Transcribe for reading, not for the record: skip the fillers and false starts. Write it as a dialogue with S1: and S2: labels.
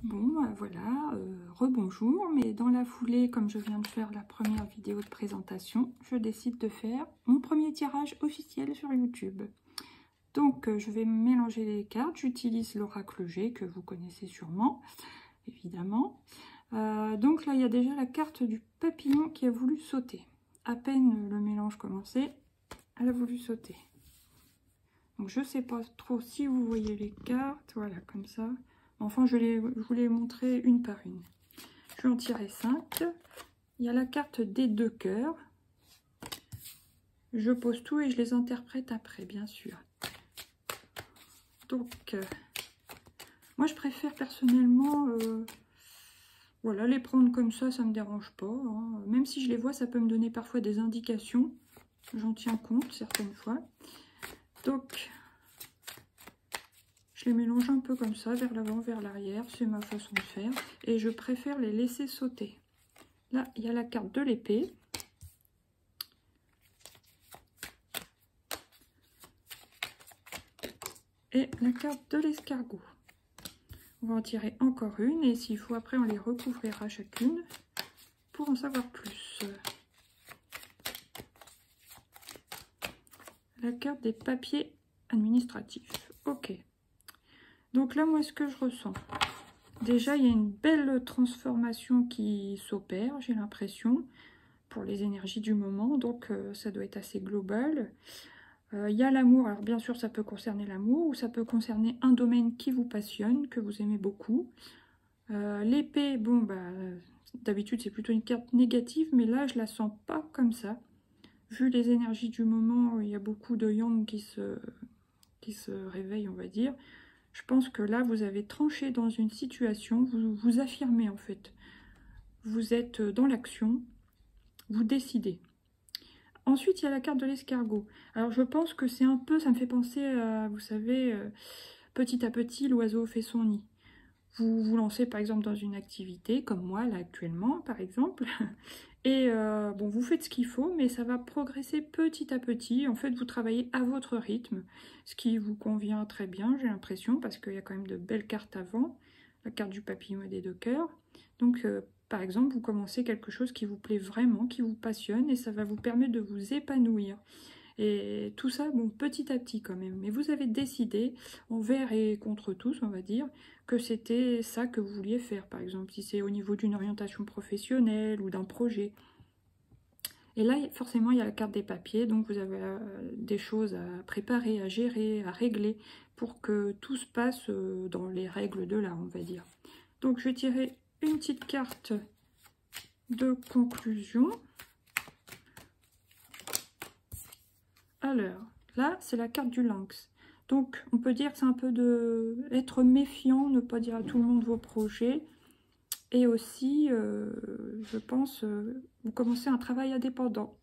S1: Bon, bah voilà, rebonjour, mais dans la foulée, comme je viens de faire la première vidéo de présentation, je décide de faire mon premier tirage officiel sur YouTube. Donc, je vais mélanger les cartes, j'utilise l'oracle G, que vous connaissez sûrement, évidemment. Donc là, il y a déjà la carte du papillon qui a voulu sauter. À peine le mélange commencé, elle a voulu sauter. Donc, je ne sais pas trop si vous voyez les cartes, voilà, comme ça. Enfin, je vous les montrer une par une. Je vais en tirer 5. Il y a la carte des 2 cœurs. Je pose tout et je les interprète après, bien sûr. Donc, moi, je préfère personnellement voilà, les prendre comme ça ne me dérange pas. Hein. Même si je les vois, ça peut me donner parfois des indications. J'en tiens compte certaines fois. Donc, je les mélange un peu comme ça, vers l'avant, vers l'arrière. C'est ma façon de faire. Et je préfère les laisser sauter. Là, il y a la carte de l'épée. Et la carte de l'escargot. On va en tirer encore une. Et s'il faut, après, on les recouvrira chacune pour en savoir plus. La carte des papiers administratifs. Ok. Donc là, moi, ce que je ressens, déjà, il y a une belle transformation qui s'opère, j'ai l'impression, pour les énergies du moment. Donc, ça doit être assez global. Il y a l'amour. Alors, bien sûr, ça peut concerner l'amour ou ça peut concerner un domaine qui vous passionne, que vous aimez beaucoup. L'épée, bon, bah, d'habitude, c'est plutôt une carte négative, mais là, je la sens pas comme ça. Vu les énergies du moment, il y a beaucoup de yang qui se réveillent, on va dire. Je pense que là, vous avez tranché dans une situation, vous vous affirmez en fait. Vous êtes dans l'action, vous décidez. Ensuite, il y a la carte de l'escargot. Alors, je pense que c'est un peu, ça me fait penser à, vous savez, petit à petit, l'oiseau fait son nid. Vous vous lancez par exemple dans une activité, comme moi là actuellement, par exemple. Et bon, vous faites ce qu'il faut, mais ça va progresser petit à petit. En fait, vous travaillez à votre rythme, ce qui vous convient très bien, j'ai l'impression, parce qu'il y a quand même de belles cartes avant. La carte du papillon et des 2 cœurs. Donc, par exemple, vous commencez quelque chose qui vous plaît vraiment, qui vous passionne, et ça va vous permettre de vous épanouir. Et tout ça, bon, petit à petit quand même. Mais vous avez décidé, envers et contre tous, on va dire, que c'était ça que vous vouliez faire, par exemple, si c'est au niveau d'une orientation professionnelle ou d'un projet. Et là, forcément, il y a la carte des papiers, donc vous avez des choses à préparer, à gérer, à régler, pour que tout se passe dans les règles de l'art, on va dire. Donc, je vais tirer une petite carte de conclusion. Alors, là, c'est la carte du lynx. Donc, on peut dire que c'est un peu de être méfiant, ne pas dire à tout le monde vos projets. Et aussi, je pense, vous commencez un travail indépendant.